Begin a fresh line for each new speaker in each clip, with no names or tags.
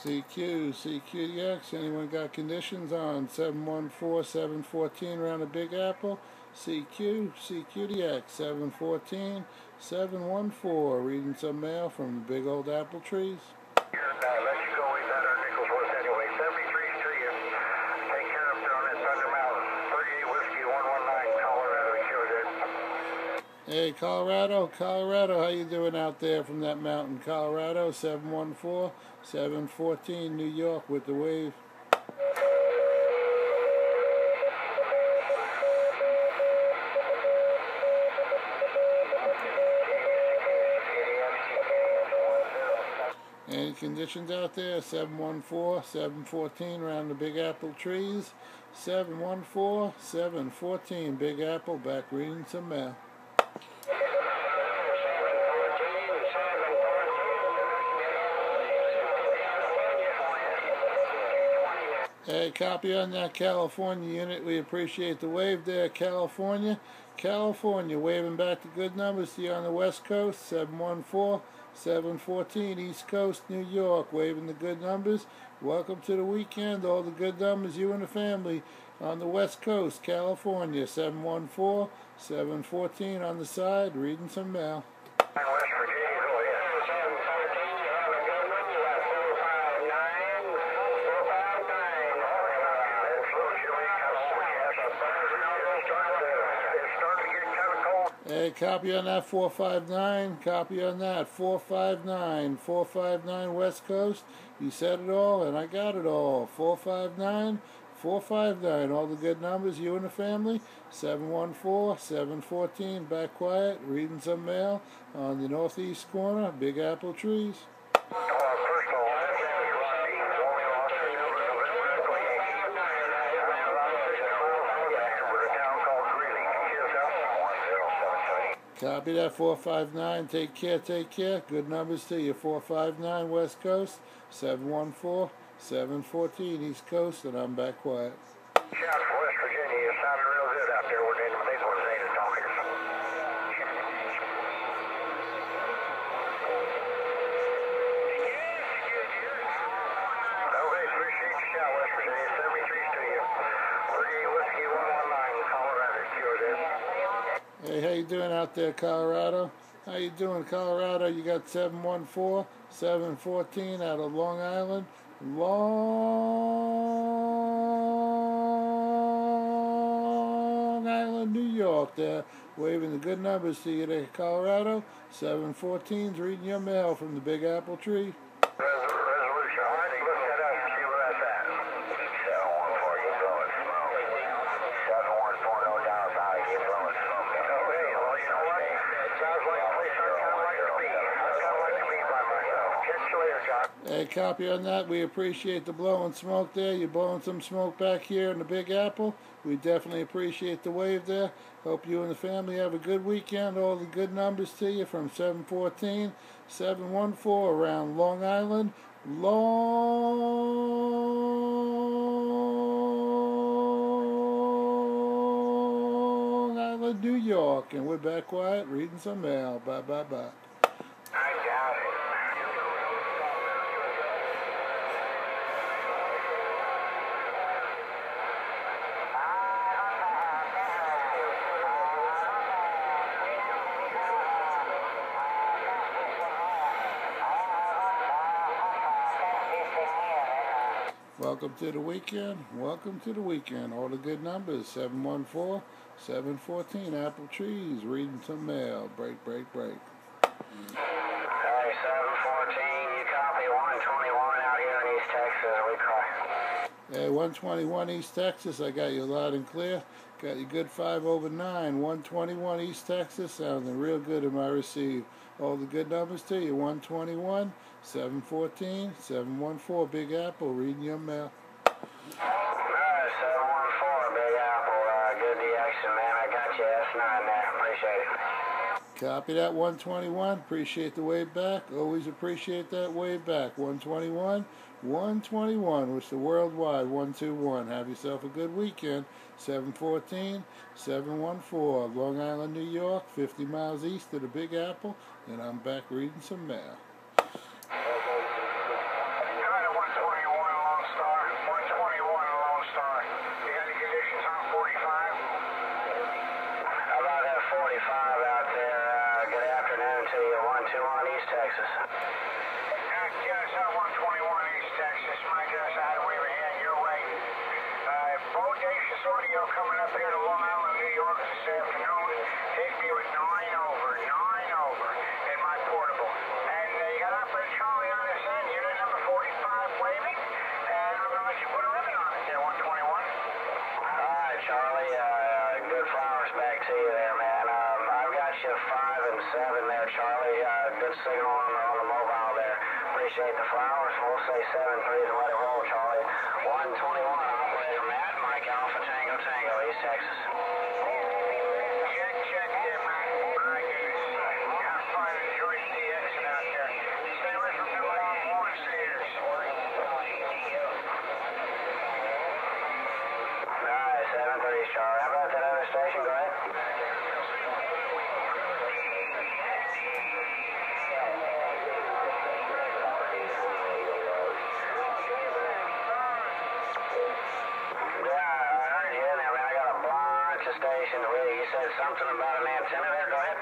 CQDX, anyone got conditions on 714-714 around the Big Apple? CQDX, 714-714, reading some mail from the big old apple trees. Hey, Colorado, how you doing out there from that mountain? Colorado, 714-714, New York with the wave. Any conditions out there? 714-714 around the Big Apple trees. 714-714, Big Apple, back reading some mail. Hey, copy on that California unit. We appreciate the wave there, California. California, waving back the good numbers to you on the West Coast. 714-714, East Coast, New York, waving the good numbers. Welcome to the weekend. All the good numbers, you and the family on the West Coast, California. 714-714 on the side, reading some mail. Hey, copy on that 459, copy on that 459 West Coast. You said it all, and I got it all. 459, all the good numbers, you and the family. 714-714, back quiet, reading some mail on the northeast corner, Big Apple trees. Copy that 459. Take care. Good numbers to you. 459 West Coast, 714-714 East Coast, and I'm back quiet.
Shout for West Virginia. You sounded real good out there with them big ones they just talking. Okay, appreciate your shout, West Virginia. 73 to you. Virginia Whiskey 119, Colorado. Yours is.
Hey, how you doing out there, Colorado? How you doing, Colorado? You got 714-714 out of Long Island. Long Island, New York there. Waving the good numbers to you there, Colorado. 714's reading your mail from the Big Apple tree.
Resolution. All right, look that up and see where that's at. 714, you blowing smoke. 714 down south, you blowing smoke. Okay, well, you know what? It sounds like a place I kind of like to be. I kind of like to be by myself. Catch you later, John.
Hey, copy on that. We appreciate the blowing smoke there. You're blowing some smoke back here in the Big Apple. We definitely appreciate the wave there. Hope you and the family have a good weekend. All the good numbers to you from 714-714 around Long Island. Long Island, New York. And we're back quiet, reading some mail. Bye.
I got it.
Welcome to the weekend. Welcome to the weekend. All the good numbers. 714-714 Apple trees. Reading some mail. Break.
Hey, 714, you copy 121 out here in East Texas. We cry.
Hey, 121 East Texas. I got you loud and clear. Got you good 5/9. 121 East Texas. Sounding real good in my receive. All the good numbers to you. 121-714-714 Big Apple. Reading your mail.
Alright, 714 Big Apple. Good action, man. I got you S9 there. Appreciate it.
Copy that 121. Appreciate the wave back. Always appreciate that wave back. 121, which the worldwide 121. Have yourself a good weekend. 714-714, Long Island, New York, 50 miles east of the Big Apple, and I'm back reading some mail.
Alright, 121 East Texas, Mike outside Weaver heading your way. Bodacious audio coming up here to Long Island, New York this afternoon. Hit me with 9 over in my portable. And you got Operator Charlie on this end, unit number 45 waving. And I'm going to let you put a ribbon on it there, 121. Alright, Charlie, good flowers back to you there, man. I've got you 5 and 7 there, Charlie. Good signal on the mobile there. Appreciate the flowers. We'll say 7-3 to let it roll, Charlie. 121, Operator Matt, Mike Alpha Tango Tango, East Texas. Check there, Matt. My goodness. Have fun enjoying the exit out there. Stay away from them long horn seers. Alright, 7-3, Charlie. How about that other station? Go ahead. Station. You said something about an antenna there. Go ahead.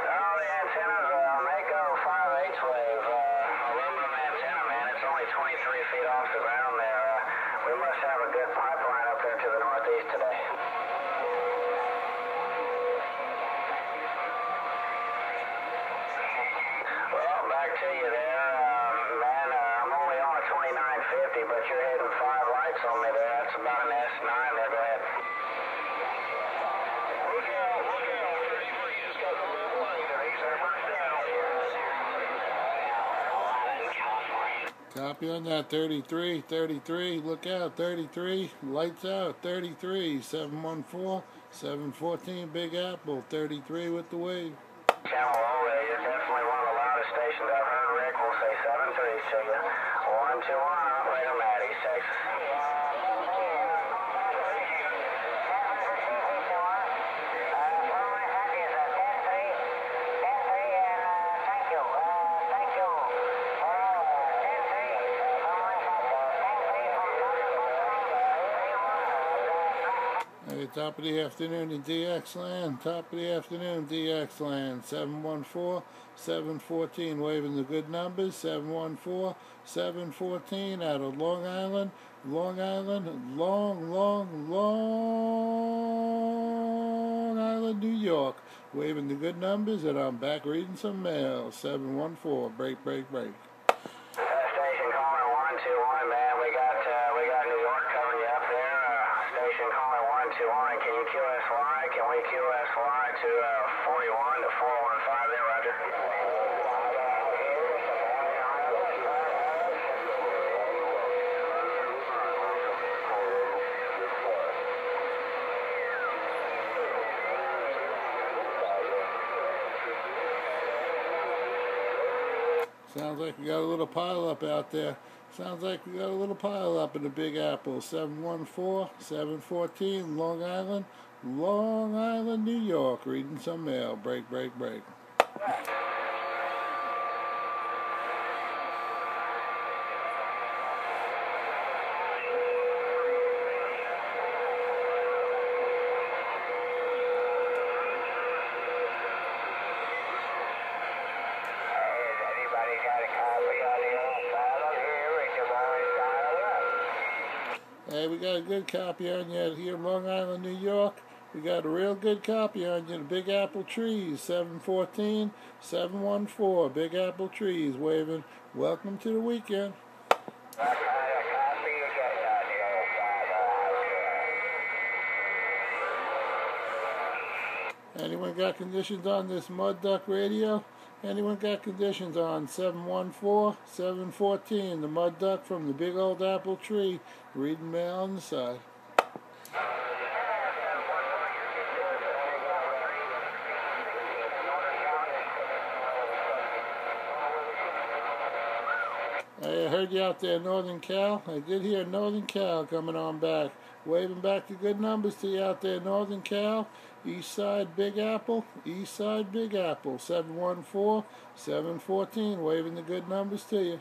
Oh, the antenna's a Mako 5/8 wave. Aluminum antenna, man. It's only 23 feet off the ground there. We must have a good pipeline up there to the northeast today. Well, back to you there. But you're hitting 5 lights on me there. That's about an S9 there. Go ahead. Look out. 33 just got the red light there. He's there first down.
Copy on that. 33. Look out. 33. Lights out. 33. 714. 714. Big Apple. 33 with the wave.
Channel low, you're definitely one of the loudest stations I've heard, Rick. We'll say 7-3 to you. 121, Operator Matt, East Texas.
Hey, top of the afternoon in DX land. Top of the afternoon, DX land. 714, 714, waving the good numbers. 714, 714 out of Long Island, Long Island, New York. Waving the good numbers, and I'm back reading some mail. 714, break.
Station calling 121, man. We got New York covering you up there. Station calling 121. Can you QSY? Can we QSY to 41 to 415 there, Roger?
Sounds like we got a little pile up out there. Sounds like we got a little pile up in the Big Apple. 714, 714, Long Island, New York. Reading some mail. Break. Hey, we got a good copy on you here in Long Island, New York. We got a real good copy on you. The Big Apple Trees, 714, 714. Big Apple Trees waving. Welcome to the weekend. Anyone got conditions on this Mud Duck radio? Anyone got conditions on 714, 714, the Mud Duck from the Big Old Apple Tree, reading mail on the side. I heard you out there, Northern Cal. I did hear Northern Cal coming on back. Waving back the good numbers to you out there, Northern Cal. East Side Big Apple. East Side Big Apple. 714, 714. Waving the good numbers to you.